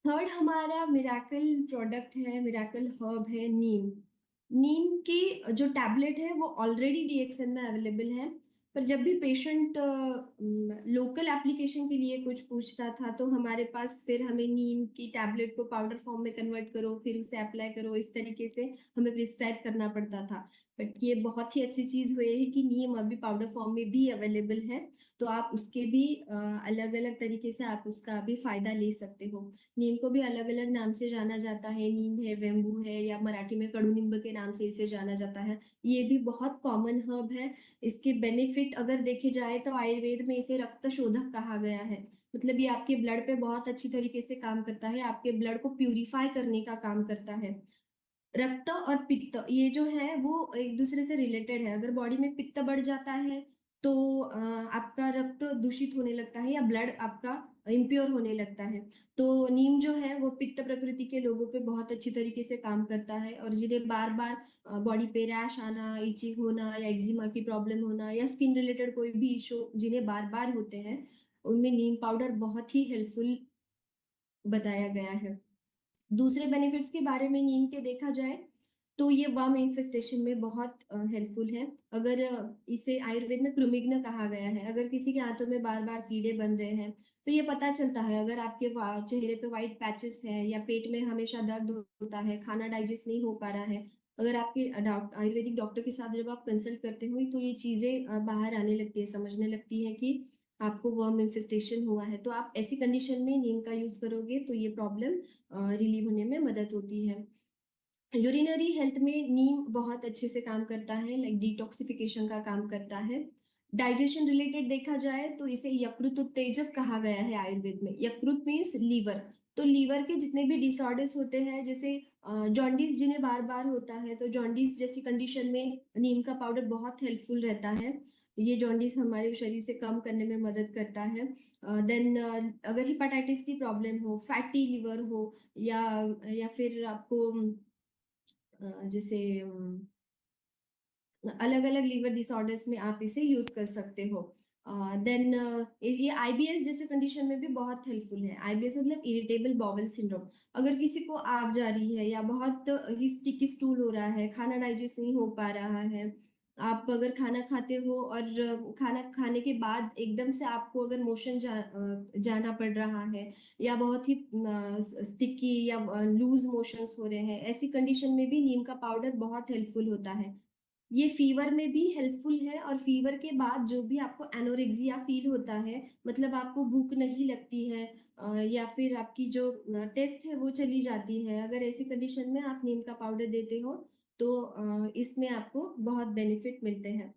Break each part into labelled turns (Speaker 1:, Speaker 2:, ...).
Speaker 1: Third हमारा miracle product है, miracle herb है नीम। नीम की जो टैबलेट है वो ऑलरेडी डीएक्सएन में अवेलेबल है, पर जब भी पेशेंट लोकल एप्लीकेशन के लिए कुछ पूछता था तो हमारे पास फिर हमें नीम की टैबलेट को पाउडर फॉर्म में कन्वर्ट करो, फिर उसे अप्लाई करो, इस तरीके से हमें प्रिस्क्राइब करना पड़ता था। बट ये बहुत ही अच्छी चीज़ हुई है कि नीम अभी पाउडर फॉर्म में भी अवेलेबल है, तो आप उसके भी अलग अलग तरीके से आप उसका भी फायदा ले सकते हो। नीम को भी अलग अलग नाम से जाना जाता है, नीम है, वेम्बू है, या मराठी में कड़ू के नाम से इसे जाना जाता है। ये भी बहुत कॉमन हर्ब है। इसके बेनिफिट अगर देखे जाए तो आयुर्वेद में इसे रक्त शोधक कहा गया है। मतलब ये आपके ब्लड पे बहुत अच्छी तरीके से काम करता है, आपके ब्लड को प्यूरिफाई करने का काम करता है। रक्त और पित्त ये जो है वो एक दूसरे से रिलेटेड है। अगर बॉडी में पित्त बढ़ जाता है तो आपका रक्त दूषित होने लगता है या ब्लड आपका इम्प्योर होने लगता है। तो नीम जो है वो पित्त प्रकृति के लोगों पे बहुत अच्छी तरीके से काम करता है, और जिन्हें बार बार बॉडी पे रैश आना, इचिंग होना या एक्जिमा की प्रॉब्लम होना या स्किन रिलेटेड कोई भी इशू जिन्हें बार बार होते हैं, उनमें नीम पाउडर बहुत ही हेल्पफुल बताया गया है। दूसरे बेनिफिट्स के बारे में नीम के देखा जाए तो ये वर्म इन्फेस्टेशन में बहुत हेल्पफुल है। अगर इसे आयुर्वेद में प्रुमिग्न कहा गया है। अगर किसी के हाथों में बार बार कीड़े बन रहे हैं तो ये पता चलता है। अगर आपके चेहरे पे व्हाइट पैचेस है या पेट में हमेशा दर्द होता है, खाना डाइजेस्ट नहीं हो पा रहा है, अगर आपके आयुर्वेदिक डॉक्टर के साथ जब आप कंसल्ट करते हो तो ये चीजें बाहर आने लगती है, समझने लगती है कि आपको वर्म इन्फेस्टेशन हुआ है। तो आप ऐसी कंडीशन में नीम का यूज करोगे तो ये प्रॉब्लम रिलीव होने में मदद होती है। यूरिनरी हेल्थ में नीम बहुत अच्छे से काम करता है, लाइक डिटॉक्सिफिकेशन का काम करता है। डाइजेशन रिलेटेड देखा जाए तो इसे यकृत उत्तेजक कहा गया है आयुर्वेद में। यकृत मीन्स लीवर। तो लीवर के जितने भी डिसऑर्डर्स होते हैं, जैसे जॉन्डिस जिन्हें बार बार होता है, तो जॉन्डिस जैसी कंडीशन में नीम का पाउडर बहुत हेल्पफुल रहता है। ये जॉन्डिस हमारे शरीर से कम करने में मदद करता है। देन अगर हिपेटाइटिस की प्रॉब्लम हो, फैटी लिवर हो, या फिर आपको जैसे अलग अलग लीवर डिसऑर्डर्स में आप इसे यूज कर सकते हो। देन ये आईबीएस जैसे कंडीशन में भी बहुत हेल्पफुल है। आईबीएस मतलब इरिटेबल बाउल सिंड्रोम। अगर किसी को आग जा रही है या बहुत ही स्टिकी स्टूल हो रहा है, खाना डाइजेस्ट नहीं हो पा रहा है, आप अगर खाना खाते हो और खाना खाने के बाद एकदम से आपको अगर मोशन जाना पड़ रहा है, या बहुत ही स्टिकी या लूज मोशंस हो रहे हैं, ऐसी कंडीशन में भी नीम का पाउडर बहुत हेल्पफुल होता है। ये फीवर में भी हेल्पफुल है, और फीवर के बाद जो भी आपको एनोरेक्सिया फील होता है, मतलब आपको भूख नहीं लगती है, या फिर आपकी जो टेस्ट है वो चली जाती है, अगर ऐसी कंडीशन में आप नीम का पाउडर देते हो तो इसमें आपको बहुत बेनिफिट मिलते हैं।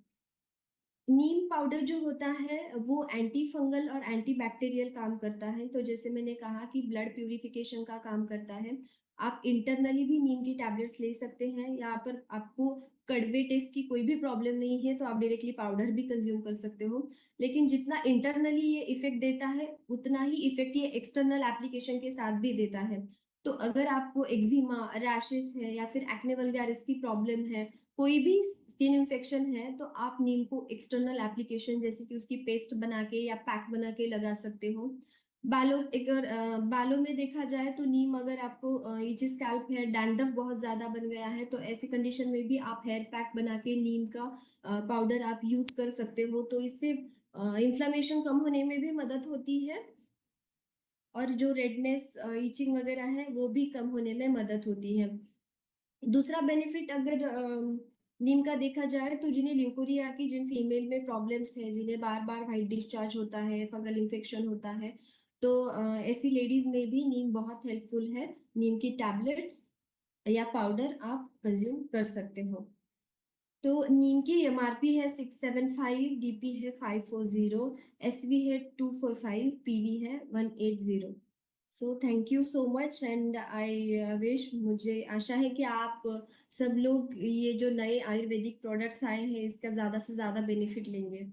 Speaker 1: नीम पाउडर जो होता है वो एंटी फंगल और एंटी बैक्टीरियल काम करता है। तो जैसे मैंने कहा कि ब्लड प्यूरिफिकेशन का काम करता है। आप इंटरनली भी नीम की टैबलेट्स ले सकते हैं। यहाँ पर आपको कड़वे टेस्ट की कोई भी प्रॉब्लम नहीं है तो आप डायरेक्टली पाउडर भी कंज्यूम कर सकते हो। लेकिन जितना इंटरनली ये इफेक्ट देता है उतना ही इफेक्ट ये एक्सटर्नल एप्लीकेशन के साथ भी देता है। तो अगर आपको एक्जिमा, रैशेस है, या फिर एक्ने वल्गैरिस की प्रॉब्लम है, कोई भी स्किन इन्फेक्शन है, तो आप नीम को एक्सटर्नल एप्लीकेशन जैसे कि उसकी पेस्ट बना के या पैक बना के लगा सकते हो। बालों में देखा जाए तो नीम, अगर आपको इची स्कैल्प है, डैंड्रफ बहुत ज्यादा बन गया है, तो ऐसी कंडीशन में भी आप हेयर पैक बना के नीम का पाउडर आप यूज कर सकते हो। तो इससे इन्फ्लामेशन कम होने में भी मदद होती है, और जो रेडनेस, इचिंग वगैरह है वो भी कम होने में मदद होती है। दूसरा बेनिफिट अगर नीम का देखा जाए तो जिन्हें ल्यूकोरिया की, जिन फीमेल में प्रॉब्लम्स है, जिन्हें बार बार व्हाइट डिस्चार्ज होता है, फंगल इन्फेक्शन होता है, तो ऐसी लेडीज में भी नीम बहुत हेल्पफुल है। नीम की टैबलेट्स या पाउडर आप कंज्यूम कर सकते हो। तो नीम की एमआरपी है 675, डीपी है 540, एसवी है 245, पीवी है 180। So thank you so much, and I wish, मुझे आशा है कि आप सब लोग ये जो नए आयुर्वेदिक प्रोडक्ट्स आए हैं इसका ज्यादा से ज्यादा बेनिफिट लेंगे।